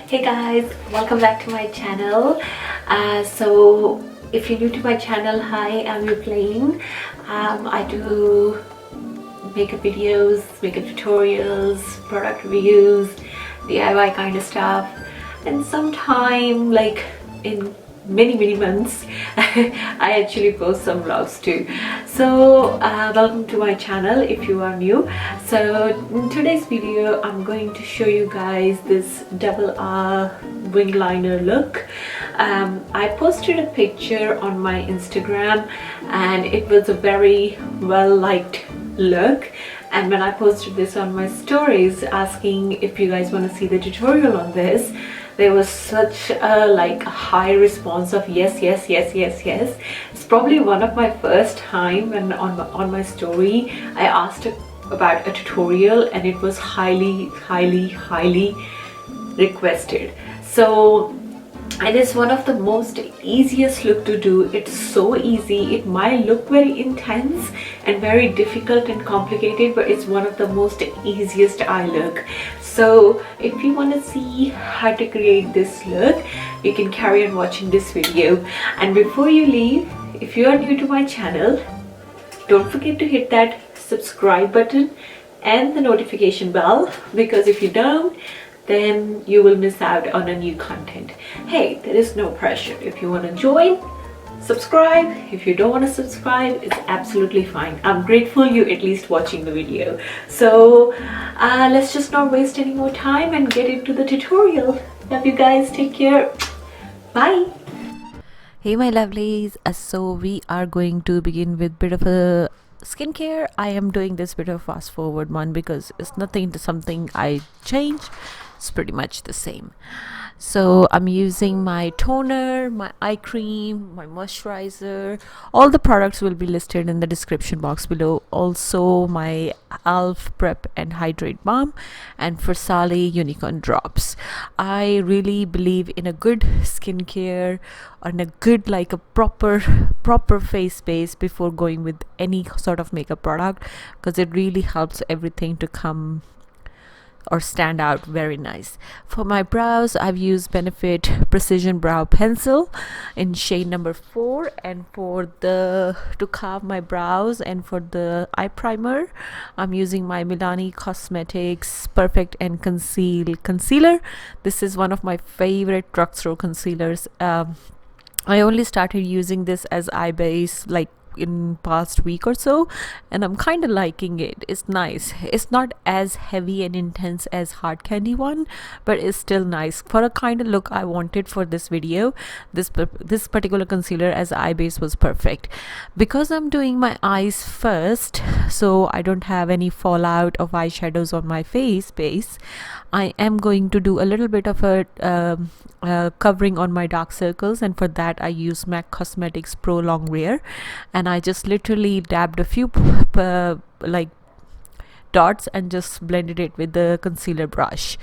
Hey guys, welcome back to my channel. So if you're new to my channel, hi, I'm Evelyn. I do makeup videos, makeup tutorials, product reviews, DIY kind of stuff, and sometime like in many months I actually post some vlogs too. So welcome to my channel if you are new. So in today's video I'm going to show you guys this double R wing liner look. I posted a picture on my Instagram and it was a very well liked look, and when I posted this on my stories asking if you guys want to see the tutorial on this, there was such a high response of yes. It's probably one of my first time when on my story I asked about a tutorial and it was highly requested. So it is one of the most easiest look to do. It's so easy. It might look very intense and very difficult and complicated, but it's one of the most easiest eye look. So if you want to see how to create this look, you can carry on watching this video. And before you leave, if you are new to my channel, don't forget to hit that subscribe button and the notification bell, because if you don't, then you will miss out on a new content. Hey, there is no pressure. If you want to join, subscribe. If you don't want to subscribe, it's absolutely fine. I'm grateful you at least watching the video. So let's just not waste any more time and get into the tutorial. Love you guys. Take care. Bye. Hey my lovelies, so we are going to begin with bit of a skincare. I am doing this bit of fast forward one because it's nothing to something I change. It's pretty much the same. So I'm using my toner, my eye cream, my moisturizer. All the products will be listed in the description box below. Also my Elf Prep and Hydrate Balm and Farsali Unicorn Drops. I really believe in a good skincare and a good a proper face base before going with any sort of makeup product, because it really helps everything to come or stand out very nice. For my brows, I've used Benefit Precision Brow Pencil in shade number 4, and for the to carve my brows and for the eye primer, I'm using my Milani Cosmetics Perfect and Conceal concealer. This is one of my favorite drugstore concealers. I only started using this as eye base in past week or so, and I'm kind of liking it. It's nice. It's not as heavy and intense as Hard Candy one, but it's still nice for a kind of look I wanted for this video. This particular concealer as eye base was perfect. Because I'm doing my eyes first, so I don't have any fallout of eyeshadows on my face base, I am going to do a little bit of a covering on my dark circles, and for that I use MAC Cosmetics Pro Long Wear, and I just literally dabbed a few dots and just blended it with the concealer brush.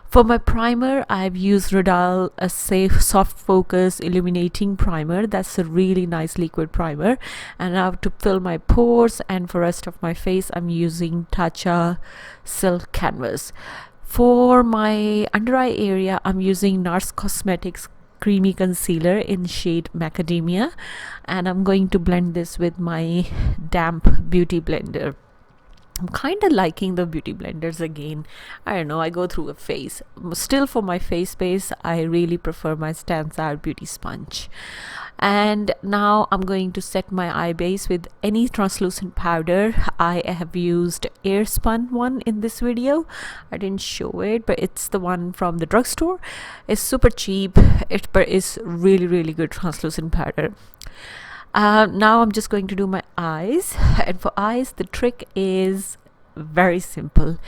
For my primer, I've used Rodial a safe soft focus illuminating primer. That's a really nice liquid primer, and now to fill my pores and for rest of my face I'm using Tatcha Silk Canvas. For my under eye area, I'm using NARS Cosmetics Creamy Concealer in shade Macadamia, and I'm going to blend this with my damp beauty blender. I'm kind of liking the beauty blenders again. I don't know, I go through a phase. Still, for my face base, I really prefer my Stands Out Beauty Sponge. And now I'm going to set my eye base with any translucent powder. I have used Airspun one in this video. I didn't show it, but it's the one from the drugstore. It's super cheap, but it's really good translucent powder. Now I'm just going to do my eyes, and for eyes the trick is very simple.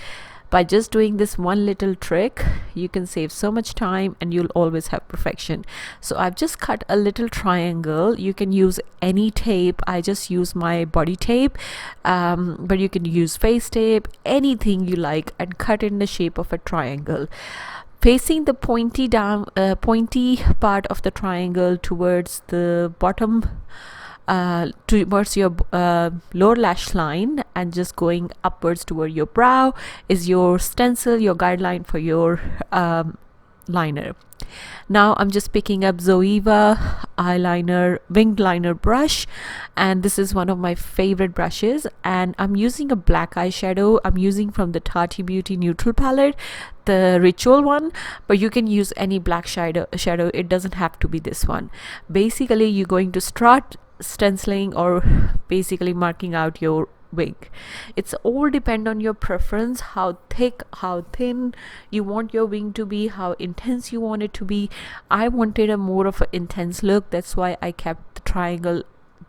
By just doing this one little trick, you can save so much time and you'll always have perfection. So I've just cut a little triangle. You can use any tape. I just use my body tape, but you can use face tape, anything you like, and cut in the shape of a triangle, facing the pointy part of the triangle towards the bottom, towards your lower lash line, and just going upwards toward your brow is your stencil, your guideline for your liner. Now I'm just picking up Zoeva eyeliner winged liner brush, and this is one of my favorite brushes, and I'm using a black eyeshadow. I'm using from the Tati Beauty neutral palette, the ritual one, but you can use any black shadow. It doesn't have to be this one. Basically you're going to start stenciling or basically marking out your wing. It's all depend on your preference, how thick, how thin you want your wing to be, how intense you want it to be. I wanted a more of an intense look, that's why I kept the triangle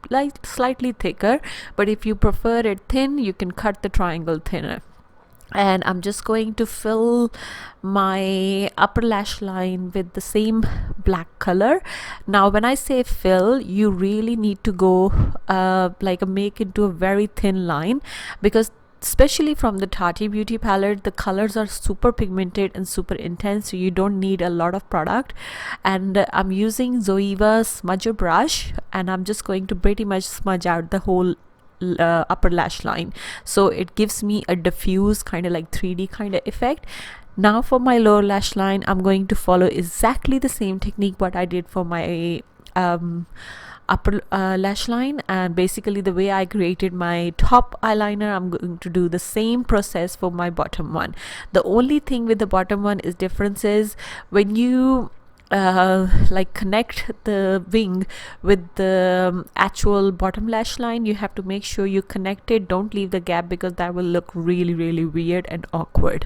like slightly thicker, but if you prefer it thin, you can cut the triangle thinner. And I'm just going to fill my upper lash line with the same black color. Now when I say fill, you really need to go make into a very thin line, because especially from the Tati Beauty palette, the colors are super pigmented and super intense, so you don't need a lot of product. And I'm using Zoeva smudger brush, and I'm just going to pretty much smudge out the whole upper lash line, so it gives me a diffuse kind of like 3D kind of effect. Now for my lower lash line, I'm going to follow exactly the same technique what I did for my upper lash line, and basically the way I created my top eyeliner, I'm going to do the same process for my bottom one. The only thing with the bottom one is difference is when you connect the wing with the actual bottom lash line, you have to make sure you connect it, don't leave the gap, because that will look really weird and awkward.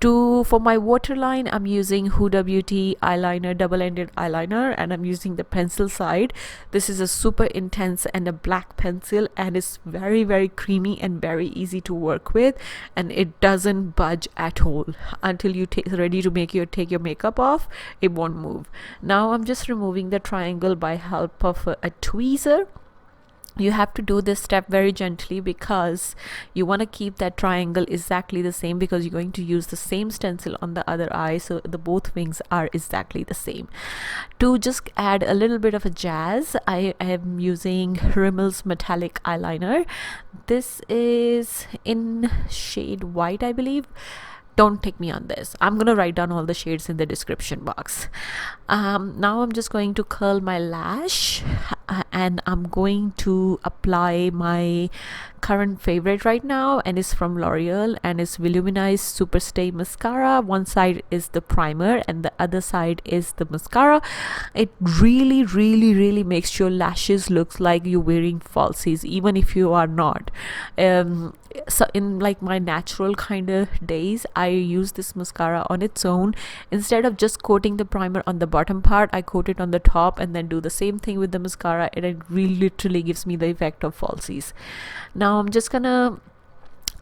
For my waterline, I'm using Huda Beauty eyeliner, double-ended eyeliner, and I'm using the pencil side. This is a super intense and a black pencil, and it's very creamy and very easy to work with, and it doesn't budge at all until you ready to take your makeup off. It won't move. Now I'm just removing the triangle by help of a tweezer. You have to do this step very gently, because you want to keep that triangle exactly the same, because you're going to use the same stencil on the other eye, so the both wings are exactly the same. To just add a little bit of a jazz, I am using Rimmel's metallic eyeliner. This is in shade white, I believe. Don't take me on this. I'm gonna write down all the shades in the description box. Now I'm just going to curl my lash, and I'm going to apply my current favorite right now, and it's from L'Oreal, and it's Voluminize Super Stay Mascara. One side is the primer and the other side is the mascara. It really makes your lashes look like you're wearing falsies, even if you are not. So in like my natural kind of days, I use this mascara on its own. Instead of just coating the primer on the bottom part, I coat it on the top and then do the same thing with the mascara, and it really literally gives me the effect of falsies. Now I'm just gonna,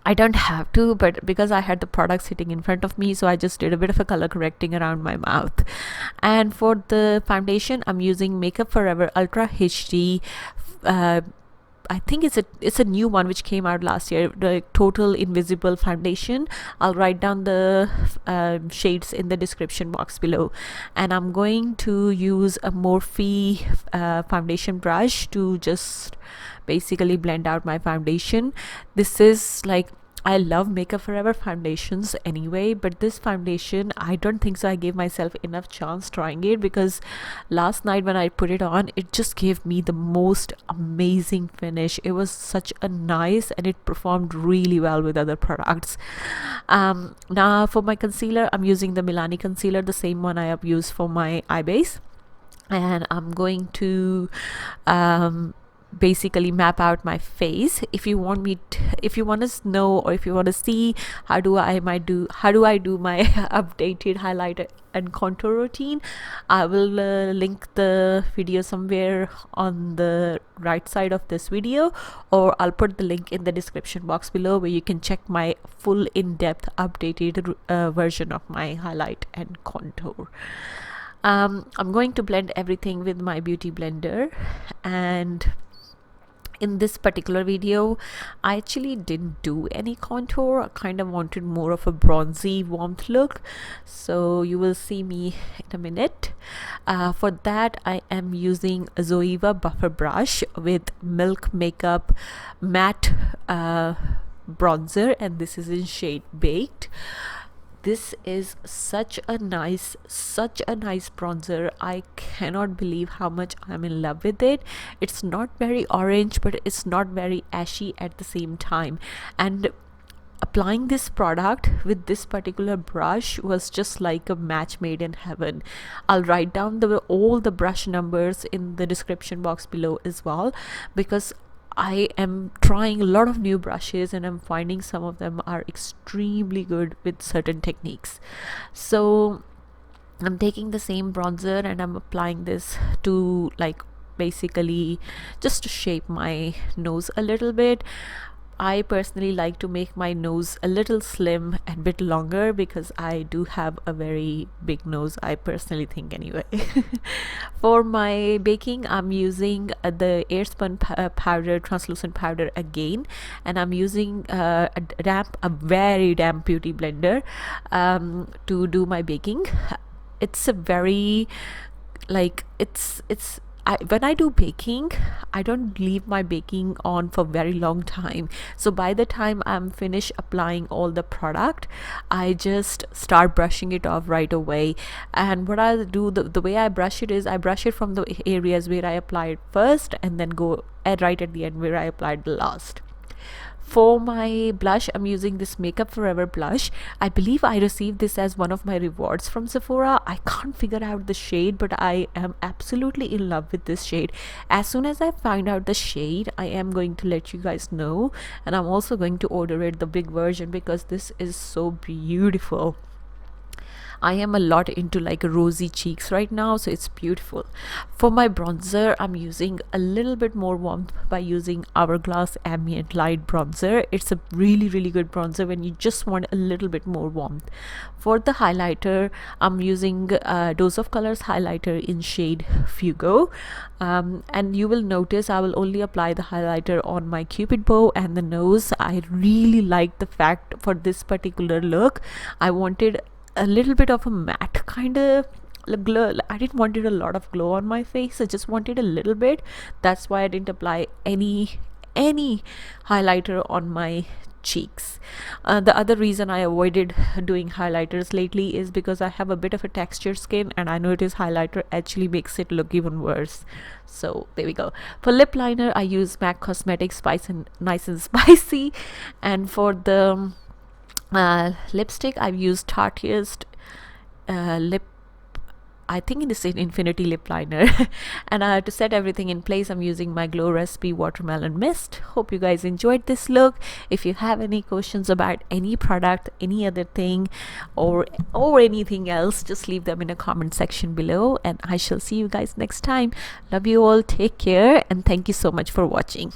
I don't have to, but because I had the product sitting in front of me, so I just did a bit of a color correcting around my mouth. And for the foundation, I'm using Makeup Forever Ultra HD. I think it's a new one which came out last year, the Total Invisible Foundation. I'll write down the shades in the description box below. And I'm going to use a Morphe foundation brush to just basically blend out my foundation. This is like, I love Makeup Forever foundations anyway, but this foundation, I don't think so I gave myself enough chance trying it, because last night when I put it on, it just gave me the most amazing finish. It was such a nice, and it performed really well with other products. Now for my concealer, I'm using the Milani concealer, the same one I have used for my eye base, and I'm going to basically map out my face. If you want to know, or if you want to see how do I do my updated highlighter and contour routine, I will link the video somewhere on the right side of this video, or I'll put the link in the description box below, where you can check my full in-depth updated version of my highlight and contour. I'm going to blend everything with my beauty blender, and in this particular video I actually didn't do any contour. I kind of wanted more of a bronzy warmth look, so you will see me in a minute. For that I am using a Zoeva buffer brush with Milk Makeup matte bronzer, and this is in shade Baked. This is such a nice bronzer. I cannot believe how much I'm in love with it. It's not very orange, but it's not very ashy at the same time. And applying this product with this particular brush was just like a match made in heaven. I'll write down all the brush numbers in the description box below as well, because I am trying a lot of new brushes and I'm finding some of them are extremely good with certain techniques. So I'm taking the same bronzer and I'm applying this to like basically just to shape my nose a little bit. I personally like to make my nose a little slim and bit longer because I do have a very big nose, I personally think anyway. For my baking, I'm using the Airspun powder, translucent powder again, and I'm using a very damp beauty blender to do my baking. It's a very like when I do baking, I don't leave my baking on for very long time. So by the time I'm finished applying all the product, I just start brushing it off right away. And what I do, the way I brush it is I brush it from the areas where I applied first and then go right at the end where I applied the last. For my blush, I'm using this Makeup Forever blush. I believe I received this as one of my rewards from Sephora. I can't figure out the shade, but I am absolutely in love with this shade. As soon as I find out the shade, I am going to let you guys know, and I'm also going to order it, the big version, because this is so beautiful. I am a lot into like rosy cheeks right now, so it's beautiful. For my bronzer, I'm using a little bit more warmth by using Hourglass Ambient Light Bronzer. It's a really good bronzer when you just want a little bit more warmth. For the highlighter, I'm using Dose of Colors highlighter in shade FUEGO. And you will notice I will only apply the highlighter on my cupid bow and the nose. I really like the fact for this particular look, I wanted a little bit of a matte kind of glow. I didn't want a lot of glow on my face, I just wanted a little bit. That's why I didn't apply any highlighter on my cheeks. The other reason I avoided doing highlighters lately is because I have a bit of a textured skin and I notice highlighter actually makes it look even worse. So there we go. For lip liner, I use MAC Cosmetics Nice and Spicy, and for the lipstick, I've used Tatcha's I think it is an Infinity lip liner. And to set everything in place, I'm using my Glow Recipe Watermelon Mist. Hope you guys enjoyed this look. If you have any questions about any product, any other thing, or anything else, just leave them in the comment section below, and I shall see you guys next time. Love you all, take care, and thank you so much for watching.